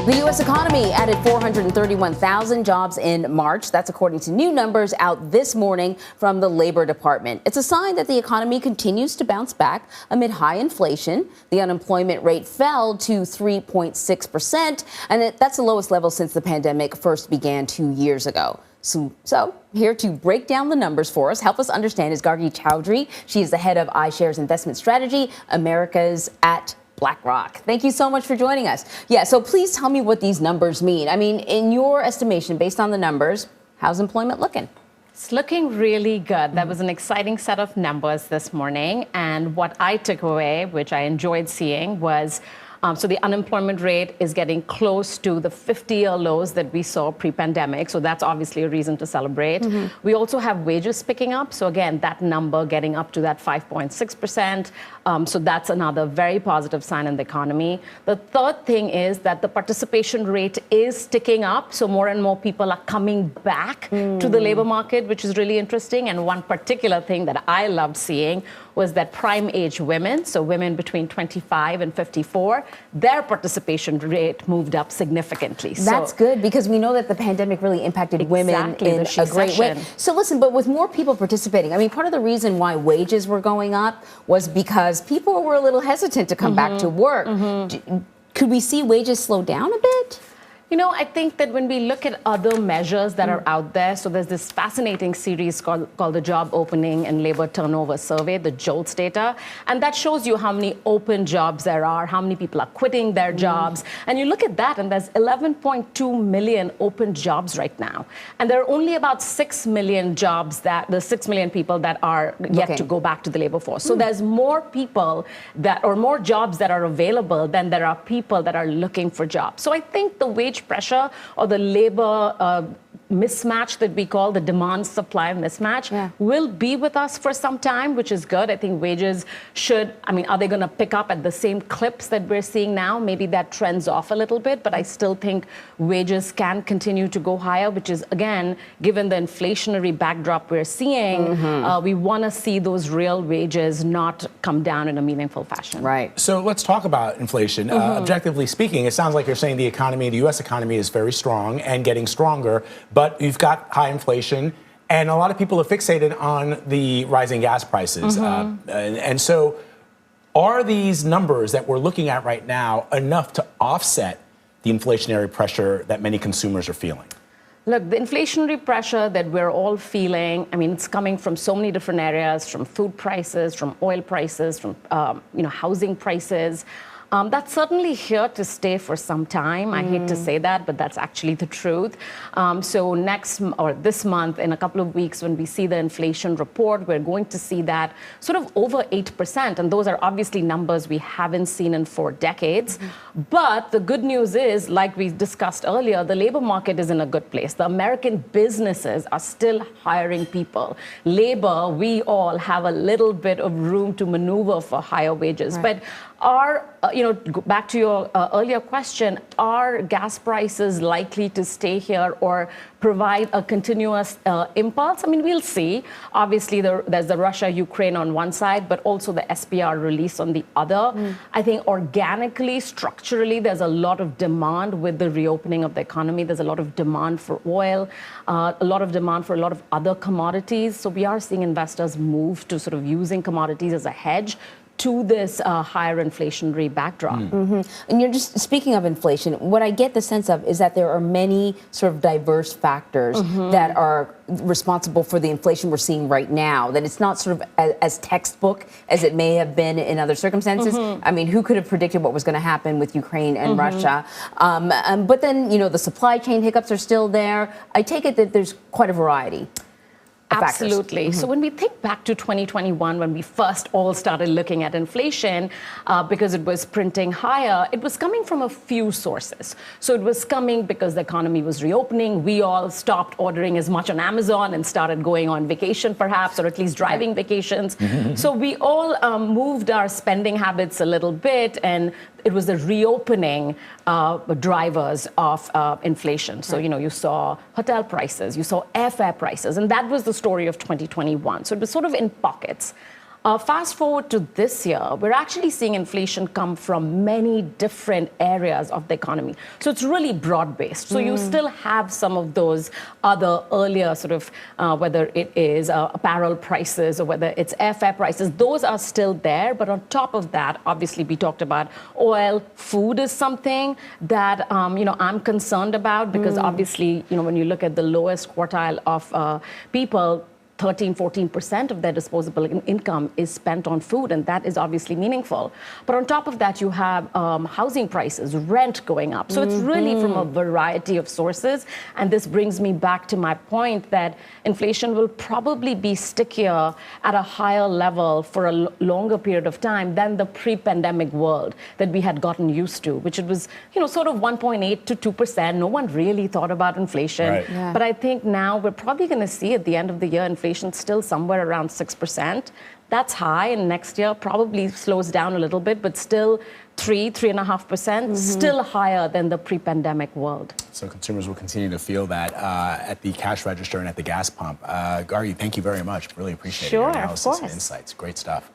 The U.S. economy added 431,000 jobs in March. That's according to new numbers out this morning from the Labor Department. It's a sign that the economy continues to bounce back amid high inflation. The unemployment rate fell to 3.6%, and that's the lowest level since the pandemic first began 2 years ago. So here to break down the numbers for us, help us understand, is Gargi Chaudhuri. She is the head of iShares Investment Strategy, Americas at BlackRock. Thank you so much for joining us. Yeah, so please tell me what these numbers mean. I mean, in your estimation, based on the numbers, how's employment looking? It's looking really good. That was an exciting set of numbers this morning. And what I took away, which I enjoyed seeing, was so the unemployment rate is getting close to the 50-year lows that we saw pre-pandemic. So that's obviously a reason to celebrate. We also have wages picking up. So again, that number getting up to that 5.6%. So that's another very positive sign in the economy. The third thing is that the participation rate is ticking up. So more and more people are coming back to the labor market, which is really interesting. And one particular thing that I loved seeing was that prime age women, so women between 25 and 54, their participation rate moved up significantly. That's good, because we know that the pandemic really impacted women in a great way. So listen, but with more people participating, I mean, part of the reason why wages were going up was because people were a little hesitant to come back to work. Could we see wages slow down a bit? You know, I think that when we look at other measures that are out there, so there's this fascinating series called the Job Opening and Labor Turnover Survey, the JOLTS data, and that shows you how many open jobs there are, how many people are quitting their jobs. And you look at that, and there's 11.2 million open jobs right now. And there are only about 6 million jobs the 6 million people that are yet to go back to the labor force. So there's more people or more jobs that are available than there are people that are looking for jobs. So I think the wage pressure or the labor mismatch that we call the demand-supply mismatch will be with us for some time, which is good. I think wages are they going to pick up at the same clips that we're seeing now? Maybe that trends off a little bit, but I still think wages can continue to go higher, which is, again, given the inflationary backdrop we're seeing, we want to see those real wages not come down in a meaningful fashion. Right. So let's talk about inflation. Objectively speaking, it sounds like you're saying the U.S. economy is very strong and getting stronger, but you've got high inflation, and a lot of people are fixated on the rising gas prices. And so are these numbers that we're looking at right now enough to offset the inflationary pressure that many consumers are feeling? Look, the inflationary pressure that we're all feeling, I mean, it's coming from so many different areas, from food prices, from oil prices, from housing prices. That's certainly here to stay for some time. I hate to say that, but that's actually the truth. So this month, in a couple of weeks, when we see the inflation report, we're going to see that sort of over 8%. And those are obviously numbers we haven't seen in 4 decades. But the good news is, like we discussed earlier, the labor market is in a good place. The American businesses are still hiring people. Labor, we all have a little bit of room to maneuver for higher wages. But back to your earlier question, are gas prices likely to stay here or provide a continuous impulse? I mean, we'll see. Obviously, there's the Russia-Ukraine on one side, but also the SPR release on the other. I think organically, structurally, there's a lot of demand with the reopening of the economy. There's a lot of demand for oil, a lot of demand for a lot of other commodities. So we are seeing investors move to sort of using commodities as a hedge to this higher inflationary backdrop. And you're just speaking of inflation, what I get the sense of is that there are many sort of diverse factors that are responsible for the inflation we're seeing right now, that it's not sort of as textbook as it may have been in other circumstances. I mean, who could have predicted what was going to happen with Ukraine and Russia? But then, the supply chain hiccups are still there. I take it that there's quite a variety. Absolutely. So when we think back to 2021, when we first all started looking at inflation, because it was printing higher, it was coming from a few sources. So it was coming because the economy was reopening. We all stopped ordering as much on Amazon and started going on vacation, perhaps, or at least driving vacations. So we all moved our spending habits a little bit, and it was the reopening drivers of inflation. So, you saw hotel prices, you saw airfare prices, and that was the story of 2021. So it was sort of in pockets. Fast forward to this year, we're actually seeing inflation come from many different areas of the economy. So it's really broad-based. So you still have some of those other earlier sort of, whether it is apparel prices or whether it's airfare prices, those are still there. But on top of that, obviously, we talked about oil. Food is something that, I'm concerned about because obviously, when you look at the lowest quartile of people, 13-14% of their disposable income is spent on food, and that is obviously meaningful. But on top of that, you have housing prices, rent going up. So it's really from a variety of sources. And this brings me back to my point that inflation will probably be stickier at a higher level for a longer period of time than the pre-pandemic world that we had gotten used to, which it was, sort of 1.8 to 2%. No one really thought about inflation. Right. Yeah. But I think now we're probably going to see at the end of the year, inflation still somewhere around 6%. That's high, and next year probably slows down a little bit, but still 3.5%, still higher than the pre-pandemic world. So consumers will continue to feel that at the cash register and at the gas pump. Gargi, thank you very much. Really appreciate your analysis and insights. Great stuff.